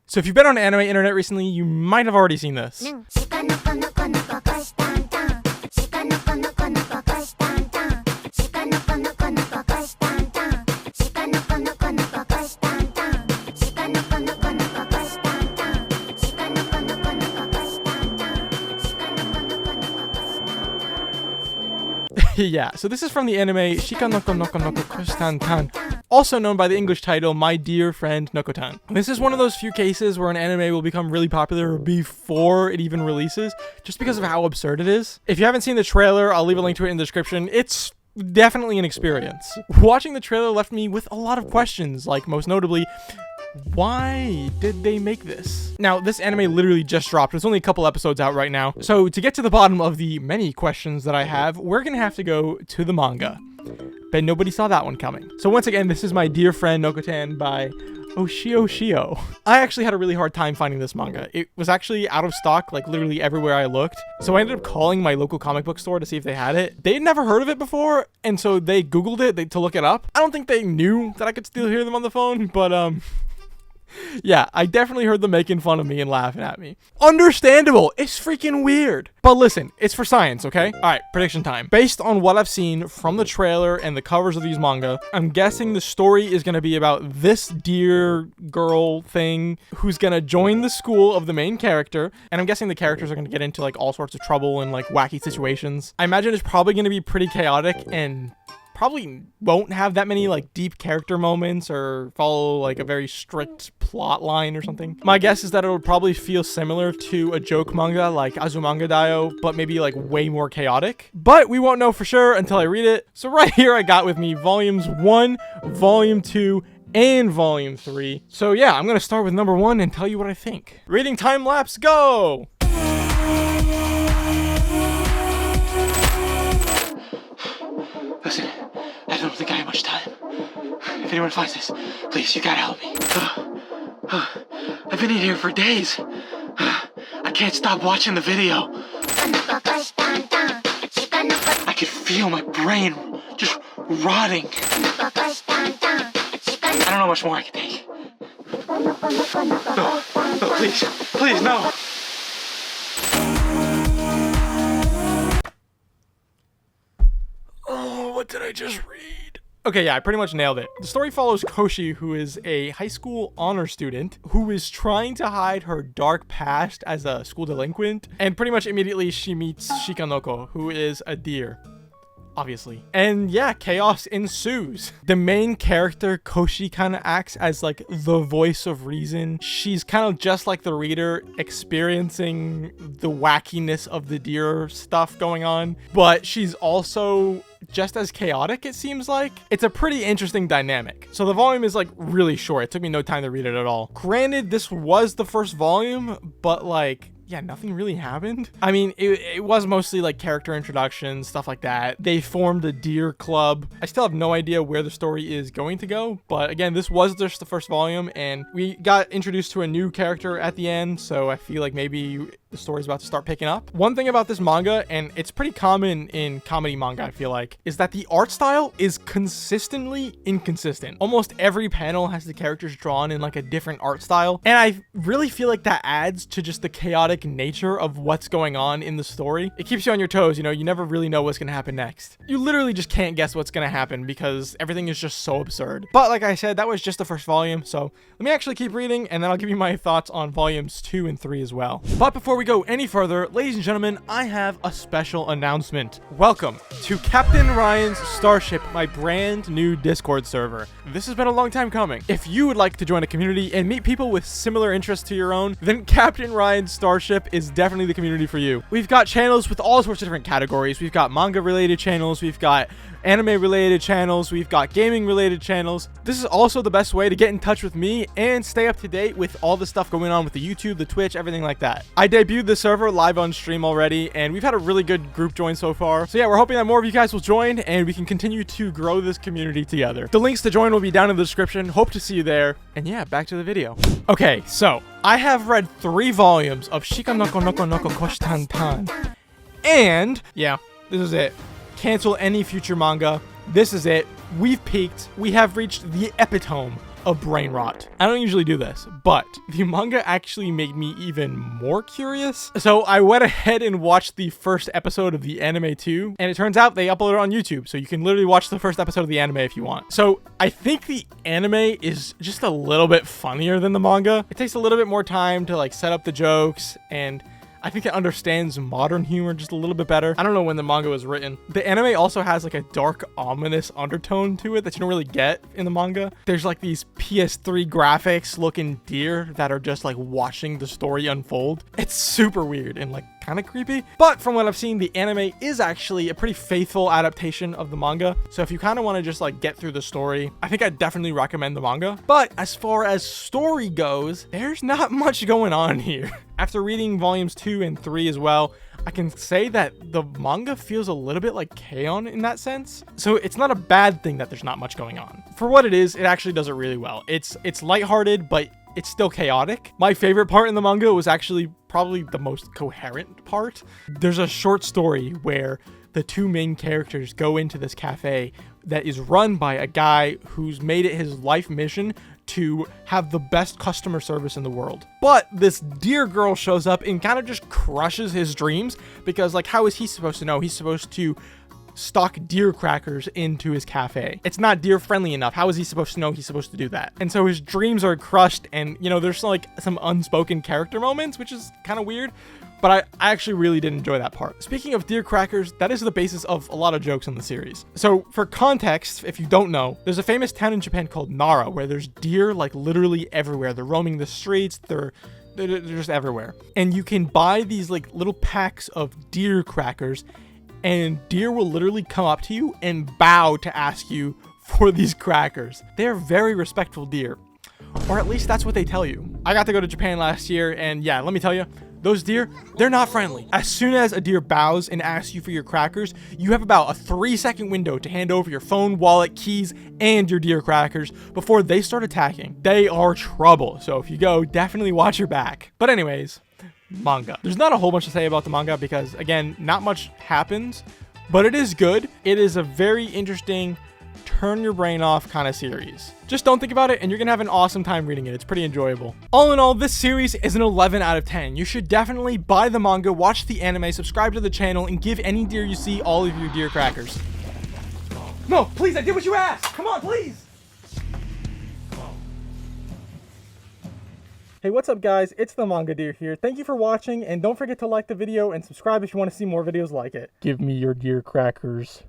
So if you've been on anime internet recently, you might have already seen this. Yeah, so this is from the anime Shikanokonokonokokoshitantan, also known by the English title My Dear Friend Nokotan. This is one of those few cases where an anime will become really popular before it even releases, just because of how absurd it is. If you haven't seen the trailer, I'll leave a link to it in the description. It's definitely an experience. Watching the trailer left me with a lot of questions, like most notably, why did they make this? Now, this anime literally just dropped. There's only a couple episodes out right now. So to get to the bottom of the many questions that I have, we're gonna have to go to the manga. Bet nobody saw that one coming. So once again, this is My Dear Friend Nokotan by Shio. I actually had a really hard time finding this manga. It was actually out of stock, like literally everywhere I looked. So I ended up calling my local comic book store to see if they had it. They had never heard of it before, and so they Googled it to look it up. I don't think they knew that I could still hear them on the phone, but yeah, I definitely heard them making fun of me and laughing at me. Understandable. It's freaking weird. But listen, it's for science, okay? All right, prediction time. Based on what I've seen from the trailer and the covers of these manga, I'm guessing the story is going to be about this dear girl thing who's going to join the school of the main character. And I'm guessing the characters are going to get into like all sorts of trouble and like wacky situations. I imagine it's probably going to be pretty chaotic and probably won't have that many like deep character moments or follow like a very strict plot line or something. My guess is that it'll probably feel similar to a joke manga like Azumanga Daioh, but maybe like way more chaotic. But we won't know for sure until I read it. So right here I got with me volumes 1, volume 2, and volume 3. So yeah, I'm gonna start with number 1 and tell you what I think. Reading time lapse, go! Listen, I don't think I have much time. If anyone finds this, please, you gotta help me. I've been in here for days. I can't stop watching the video. I can feel my brain just rotting. I don't know much more I can take. No, please, no. What did I just read? Okay, yeah, I pretty much nailed it. The story follows Koshi, who is a high school honor student who is trying to hide her dark past as a school delinquent. And pretty much immediately she meets Shikanoko, who is a deer. Obviously. And yeah, chaos ensues. The main character, Koshi, kind of acts as like the voice of reason. She's kind of just like the reader, experiencing the wackiness of the deer stuff going on. But she's also just as chaotic, it seems like. It's a pretty interesting dynamic. So the volume is like really short. It took me no time to read it at all. Granted, this was the first volume, but like, yeah, nothing really happened. I mean, it was mostly like character introductions, stuff like that. They formed a deer club. I still have no idea where the story is going to go, but again, this was just the first volume, and we got introduced to a new character at the end, so I feel like maybe the story's about to start picking up. One thing about this manga, and it's pretty common in comedy manga, I feel like, is that the art style is consistently inconsistent. Almost every panel has the characters drawn in like a different art style, and I really feel like that adds to just the chaotic nature of what's going on in the story. It keeps you on your toes, you know, you never really know what's gonna happen next. You literally just can't guess what's gonna happen because everything is just so absurd. But like I said, that was just the first volume, so let me actually keep reading and then I'll give you my thoughts on volumes 2 and 3 as well. But before we go any further, ladies and gentlemen, I have a special announcement. Welcome to Captain Ryan's Starship, my brand new Discord server. This has been a long time coming. If you would like to join a community and meet people with similar interests to your own, then Captain Ryan's Starship is definitely the community for you. We've got channels with all sorts of different categories. We've got manga related channels, we've got anime related channels, we've got gaming related channels. This is also the best way to get in touch with me and stay up to date with all the stuff going on with the YouTube, the Twitch, everything like that. I debuted the server live on stream already, and we've had a really good group join so far. So yeah, we're hoping that more of you guys will join and we can continue to grow this community together. The links to join will be down in the description. Hope to see you there. And yeah, back to the video. Okay, so I have read 3 volumes of Shikanokonokonokokoshitantan. And yeah, this is it. Cancel any future manga. This is it. We've peaked. We have reached the epitome of brain rot. I don't usually do this, but the manga actually made me even more curious. So I went ahead and watched the first episode of the anime too, and it turns out they upload it on YouTube, so you can literally watch the first episode of the anime if you want. So I think the anime is just a little bit funnier than the manga. It takes a little bit more time to like set up the jokes, and I think it understands modern humor just a little bit better. I don't know when the manga was written. The anime also has like a dark, ominous undertone to it that you don't really get in the manga. There's like these PS3 graphics looking deer that are just like watching the story unfold. It's super weird and like kind of creepy. But from what I've seen, the anime is actually a pretty faithful adaptation of the manga. So if you kind of want to just like get through the story, I think I definitely recommend the manga. But as far as story goes, there's not much going on here. After reading volumes 2 and 3 as well, I can say that the manga feels a little bit like K-On! In that sense. So it's not a bad thing that there's not much going on. For what it is, it actually does it really well. It's lighthearted, but it's still chaotic. My favorite part in the manga was actually probably the most coherent part. There's a short story where the two main characters go into this cafe that is run by a guy who's made it his life mission to have the best customer service in the world. But this deer girl shows up and kind of just crushes his dreams, because like, how is he supposed to know? He's supposed to stock deer crackers into his cafe. It's not deer friendly enough. How is he supposed to know he's supposed to do that? And so his dreams are crushed, and you know, there's like some unspoken character moments, which is kind of weird. But I actually really did enjoy that part. Speaking of deer crackers, that is the basis of a lot of jokes in the series. So for context, if you don't know, there's a famous town in Japan called Nara where there's deer like literally everywhere. They're roaming the streets. They're just everywhere. And you can buy these like little packs of deer crackers, and deer will literally come up to you and bow to ask you for these crackers. They're very respectful deer, or at least that's what they tell you. I got to go to Japan last year, and yeah, let me tell you, those deer, they're not friendly. As soon as a deer bows and asks you for your crackers, you have about a 3-second window to hand over your phone, wallet, keys, and your deer crackers before they start attacking. They are trouble, so if you go, definitely watch your back. But anyways, manga. There's not a whole bunch to say about the manga because, again, not much happens, but it is good. It is a very interesting, turn your brain off kind of series. Just don't think about it and you're gonna have an awesome time reading it. It's pretty enjoyable. All in all, this series is an 11 out of 10. You should definitely buy the manga, watch the anime, subscribe to the channel, and give any deer you see all of your deer crackers. No, please, I did what you asked. Come on, please. Hey, what's up guys? It's the Manga Deer here. Thank you for watching, and don't forget to like the video and subscribe if you want to see more videos like it. Give me your deer crackers.